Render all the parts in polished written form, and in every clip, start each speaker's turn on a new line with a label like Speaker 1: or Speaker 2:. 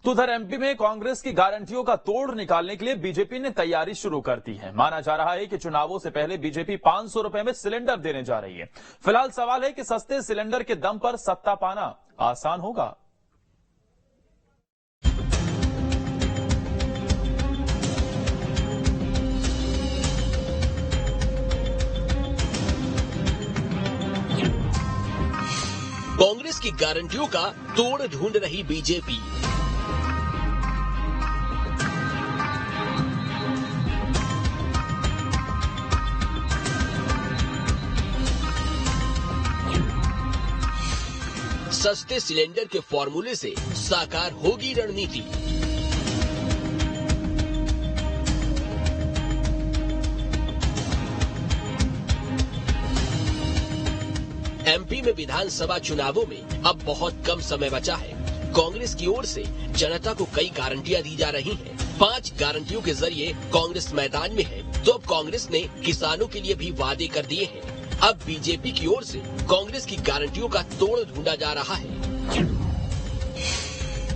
Speaker 1: तो उधर एमपी में कांग्रेस की गारंटियों का तोड़ निकालने के लिए बीजेपी ने तैयारी शुरू कर दी है। माना जा रहा है कि चुनावों से पहले बीजेपी 500 रुपए में सिलेंडर देने जा रही है। फिलहाल सवाल है कि सस्ते सिलेंडर के दम पर सत्ता पाना आसान होगा।
Speaker 2: कांग्रेस की गारंटियों का तोड़ ढूंढ रही बीजेपी। सस्ते सिलेंडर के फॉर्मूले से साकार होगी रणनीति। एमपी में विधानसभा चुनावों में अब बहुत कम समय बचा है। कांग्रेस की ओर से जनता को कई गारंटियां दी जा रही हैं। 5 गारंटियों के जरिए कांग्रेस मैदान में है, तो अब कांग्रेस ने किसानों के लिए भी वादे कर दिए हैं। अब बीजेपी की ओर से कांग्रेस की गारंटियों का तोड़ ढूंढा जा रहा है।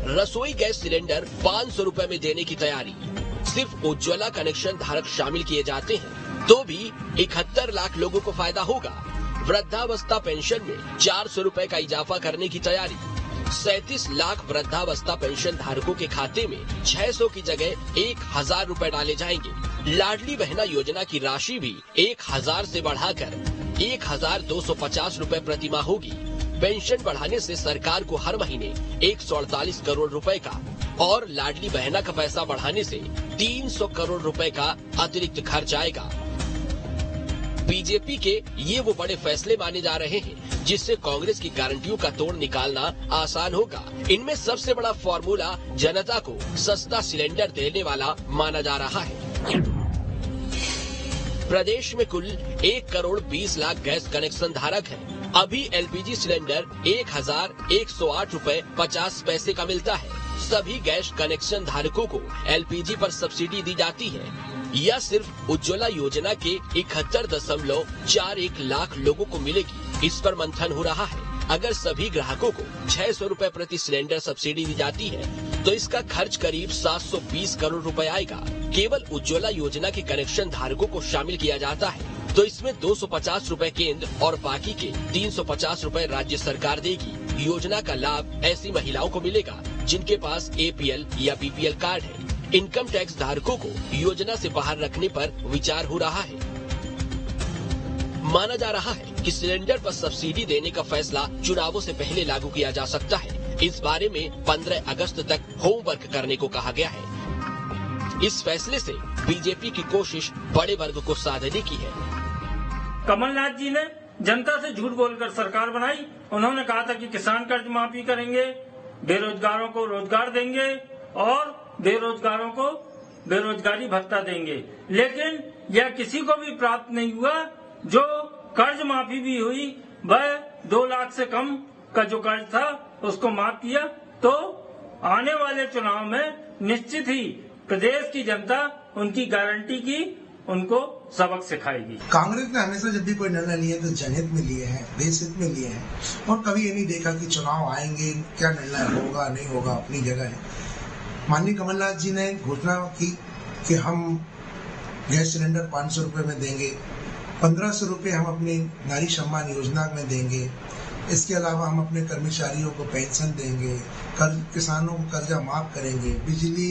Speaker 2: रसोई गैस सिलेंडर 500 रुपए में देने की तैयारी। सिर्फ उज्ज्वला कनेक्शन धारक शामिल किए जाते हैं तो भी 71 लाख लोगों को फायदा होगा। वृद्धावस्था पेंशन में 400 रुपए का इजाफा करने की तैयारी। 37 लाख वृद्धावस्था पेंशन धारकों के खाते में 600 की जगह 1000 रुपए डाले जाएंगे। लाडली बहना योजना की राशि भी 1000 से बढ़ाकर 1250 रुपए प्रति माह होगी। पेंशन बढ़ाने से सरकार को हर महीने 148 करोड़ रुपए का और लाडली बहना का पैसा बढ़ाने से 300 करोड़ रुपए का अतिरिक्त खर्च आएगा। बीजेपी के ये वो बड़े फैसले माने जा रहे हैं जिससे कांग्रेस की गारंटियों का तोड़ निकालना आसान होगा। इनमें सबसे बड़ा फॉर्मूला जनता को सस्ता सिलेंडर देने वाला माना जा रहा है। प्रदेश में कुल 1 करोड़ 20 लाख गैस कनेक्शन धारक हैं। अभी एलपीजी सिलेंडर 1108 रुपए 50 पैसे का मिलता है। सभी गैस कनेक्शन धारकों को एलपीजी पर सब्सिडी दी जाती है। यह सिर्फ उज्ज्वला योजना के 71.41 लाख लोगों को मिलेगी। इस पर मंथन हो रहा है। अगर सभी ग्राहकों को 600 रुपए प्रति सिलेंडर सब्सिडी दी जाती है तो इसका खर्च करीब 720 करोड़ रुपए आएगा। केवल उज्ज्वला योजना के कनेक्शन धारकों को शामिल किया जाता है तो इसमें 250 रुपए केंद्र और बाकी के 350 रुपए राज्य सरकार देगी। योजना का लाभ ऐसी महिलाओं को मिलेगा जिनके पास एपीएल या बीपीएल कार्ड है। इनकम टैक्स धारकों को योजना से बाहर रखने पर विचार हो रहा है। माना जा रहा है कि सिलेंडर पर सब्सिडी देने का फैसला चुनावों से पहले लागू किया जा सकता है। इस बारे में 15 अगस्त तक होमवर्क करने को कहा गया है। इस फैसले से बीजेपी की कोशिश बड़े वर्ग को साधने की है।
Speaker 3: कमलनाथ जी ने जनता से झूठ बोलकर सरकार बनाई। उन्होंने कहा था कि किसान कर्ज माफी करेंगे, बेरोजगारों को रोजगार देंगे और बेरोजगारों को बेरोजगारी भत्ता देंगे, लेकिन यह किसी को भी प्राप्त नहीं हुआ। जो कर्ज माफी भी हुई वह 2 लाख से कम का जो कर्ज था उसको माफ किया। तो आने वाले चुनाव में निश्चित ही प्रदेश की जनता उनकी गारंटी की उनको सबक सिखाएगी।
Speaker 4: कांग्रेस ने हमेशा जब भी कोई निर्णय लिए तो जनहित में लिए हैं, देश हित में लिए हैं और कभी ये नहीं देखा कि चुनाव आएंगे क्या निर्णय होगा नहीं होगा, अपनी जगह है। माननीय कमलनाथ जी ने घोषणा की कि हम गैस सिलेंडर 500 रुपए में देंगे, 1500 रुपए हम अपनी नारी सम्मान योजना में देंगे। इसके अलावा हम अपने कर्मचारियों को पेंशन देंगे, किसानों को कर्जा माफ करेंगे, बिजली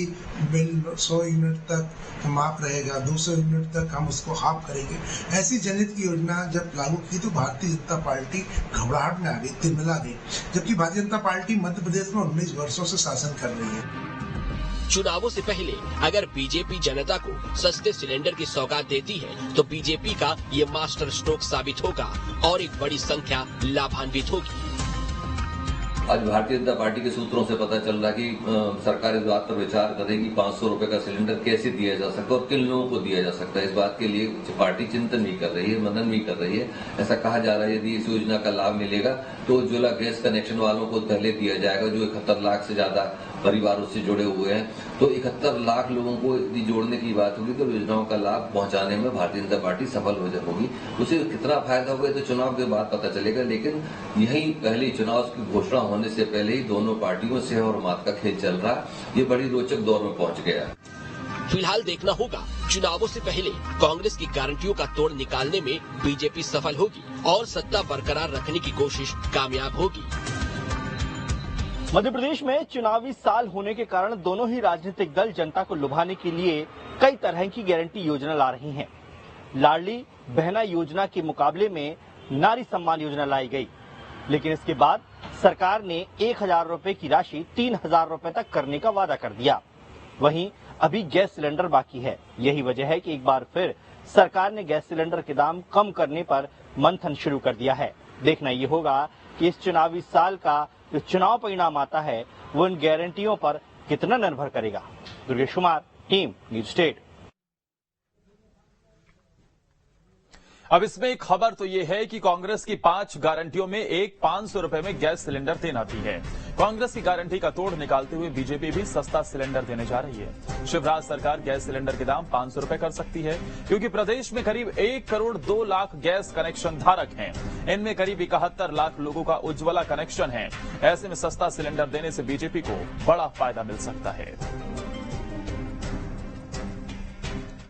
Speaker 4: बिल 100 यूनिट तक माफ रहेगा, 200 यूनिट तक हम उसको हाफ करेंगे। ऐसी जनहित की योजना जब लागू की तो भारतीय जनता पार्टी घबराहट में आ गई, तिलमिला गई, जबकि भारतीय जनता पार्टी मध्य प्रदेश में 19 वर्षों से शासन कर रही है।
Speaker 2: चुनावों से पहले अगर बीजेपी जनता को सस्ते सिलेंडर की सौगात देती है तो बीजेपी का ये मास्टर स्ट्रोक साबित होगा और एक बड़ी संख्या लाभान्वित होगी।
Speaker 5: आज भारतीय जनता पार्टी के सूत्रों से पता चल रहा है कि सरकार इस बात पर विचार करेगी 500 रुपए का सिलेंडर कैसे दिया जा सकता है और किन लोगों को दिया जा सकता है। इस बात के लिए पार्टी चिंतन भी कर रही है, मनन भी कर रही है। ऐसा कहा जा रहा है यदि इस योजना का लाभ मिलेगा तो उज्ज्वला गैस कनेक्शन वालों को पहले दिया जाएगा जो 71 लाख से ज्यादा परिवारों से जुड़े हुए हैं। तो 71 लाख लोगों को यदि जोड़ने की बात होगी तो योजनाओं का लाभ पहुंचाने में भारतीय जनता पार्टी सफल हो जाएगी। उसे कितना फायदा होगा तो चुनाव के बाद पता चलेगा, लेकिन यही पहले चुनाव की घोषणा होने से पहले ही दोनों पार्टियों से और मात का खेल चल रहा, ये बड़ी रोचक दौर में पहुंच गया।
Speaker 2: फिलहाल देखना होगा चुनावों से पहले कांग्रेस की गारंटियों का तोड़ निकालने में बीजेपी सफल होगी और सत्ता बरकरार रखने की कोशिश कामयाब होगी।
Speaker 6: मध्य प्रदेश में चुनावी साल होने के कारण दोनों ही राजनीतिक दल जनता को लुभाने के लिए कई तरह की गारंटी योजना ला रही हैं। लाडली बहना योजना के मुकाबले में नारी सम्मान योजना लाई गई, लेकिन इसके बाद सरकार ने 1000 रुपए की राशि 3000 रुपए तक करने का वादा कर दिया। वहीं अभी गैस सिलेंडर बाकी है। यही वजह है कि एक बार फिर सरकार ने गैस सिलेंडर के दाम कम करने पर मंथन शुरू कर दिया है। देखना ये होगा कि इस चुनावी साल का जो चुनाव परिणाम आता है वो इन गारंटियों पर कितना निर्भर करेगा। Durgesh Kumar, team news state.
Speaker 1: अब इसमें एक खबर तो यह है कि कांग्रेस की 5 गारंटियों में एक 500 रुपए में गैस सिलेंडर देना भी है। कांग्रेस की गारंटी का तोड़ निकालते हुए बीजेपी भी सस्ता सिलेंडर देने जा रही है। शिवराज सरकार गैस सिलेंडर के दाम 500 रुपए कर सकती है, क्योंकि प्रदेश में करीब 1 करोड़ 2 लाख गैस कनेक्शन धारक हैं। इनमें करीब 71 लाख लोगों का उज्ज्वला कनेक्शन है। ऐसे में सस्ता सिलेंडर देने से बीजेपी को बड़ा फायदा मिल सकता है।